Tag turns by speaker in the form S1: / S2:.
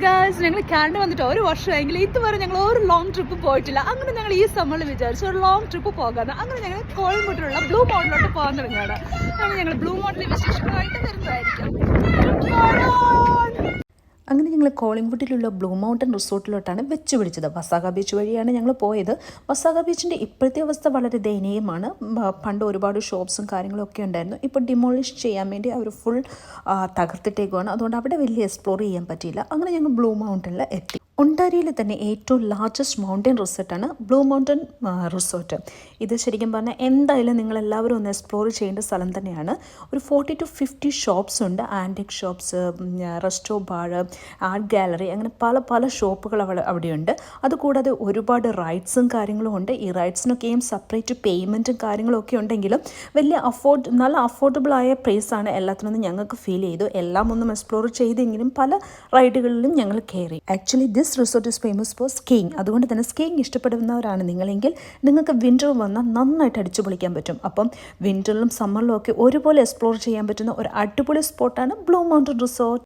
S1: Guys, ഞങ്ങൾ Canada വന്നിട്ട് ഒരു വർഷമായെങ്കിൽ ഇതുവരെ ഞങ്ങൾ ഒരു ലോങ് ട്രിപ്പ് പോയിട്ടില്ല. അങ്ങനെ ഞങ്ങൾ ഈ സമ്മറിൽ വിചാരിച്ചു ഒരു ലോങ് ട്രിപ്പ് പോകാമെന്ന്. അങ്ങനെ ഞങ്ങൾ കോയമ്പത്തൂരിലുള്ള ബ്ലൂ മൗണ്ടിലോട്ട് പോകാൻ തുടങ്ങിയാണ്. അങ്ങനെ ഞങ്ങൾ ബ്ലൂ മൗണ്ടിലെ വിശേഷങ്ങളായിട്ട് വരുന്നതായിരിക്കും.
S2: അങ്ങനെ ഞങ്ങൾ കോളിംഗ്വുഡിലുള്ള ബ്ലൂ മൗണ്ടൻ റിസോർട്ടിലോട്ടാണ് വെച്ച് പിടിച്ചത്. വസാഗ ബീച്ച് വഴിയാണ് ഞങ്ങൾ പോയത്. വസാഗ ബീച്ചിൻ്റെ ഇപ്പോഴത്തെ അവസ്ഥ വളരെ ദയനീയമാണ്. പണ്ട് ഒരുപാട് ഷോപ്സും കാര്യങ്ങളും ഒക്കെ ഉണ്ടായിരുന്നു. ഇപ്പോൾ ഡിമോളിഷ് ചെയ്യാൻ വേണ്ടി അവർ ഫുൾ തകർത്തിട്ടേക്കുവാണ്. അതുകൊണ്ട് അവിടെ വലിയ എക്സ്പ്ലോർ ചെയ്യാൻ പറ്റിയില്ല. അങ്ങനെ ഞങ്ങൾ ബ്ലൂ മൗണ്ടനിൽ എത്തി. ഒണ്ടാരിയയിൽ തന്നെ ഏറ്റവും ലാർജസ്റ്റ് മൗണ്ടൻ റിസോർട്ടാണ് ബ്ലൂ മൗണ്ടൻ റിസോർട്ട്. ഇത് ശരിക്കും പറഞ്ഞാൽ എന്തായാലും നിങ്ങളെല്ലാവരും ഒന്ന് എക്സ്പ്ലോർ ചെയ്യേണ്ട സ്ഥലം തന്നെയാണ്. ഒരു 40 to 50 ഷോപ്സ് ഉണ്ട്. Antique shops, resto bar, art gallery, അങ്ങനെ പല പല ഷോപ്പുകൾ അവിടെയുണ്ട്. അതുകൂടാതെ ഒരുപാട് റൈഡ്സും കാര്യങ്ങളും ഉണ്ട്. ഈ റൈഡ്സിനൊക്കെയും സെപ്പറേറ്റ് പേയ്മെൻറ്റും കാര്യങ്ങളും ഒക്കെ ഉണ്ടെങ്കിലും വലിയ നല്ല അഫോർഡബിളായ പ്രൈസാണ് എല്ലാത്തിനൊന്നും ഞങ്ങൾക്ക് ഫീൽ ചെയ്തു. എല്ലാം ഒന്നും എക്സ്പ്ലോർ ചെയ്തെങ്കിലും പല റൈഡുകളിലും ഞങ്ങൾ കയറി. Actually this resort is famous for skiing. അതുകൊണ്ട് തന്നെ സ്കീയിങ് ഇഷ്ടപ്പെടുന്നവരാണ് നിങ്ങളെങ്കിൽ നിങ്ങൾക്ക് വിൻ്റർ വന്നാൽ നന്നായിട്ട് അടിച്ചു പൊളിക്കാൻ പറ്റും. അപ്പം വിൻ്ററിലും സമ്മറിലും ഒക്കെ ഒരുപോലെ എക്സ്പ്ലോർ ചെയ്യാൻ പറ്റുന്ന ഒരു അടിപൊളി സ്പോട്ടാണ് ബ്ലൂ മൗണ്ടൻ റിസോർട്ട്.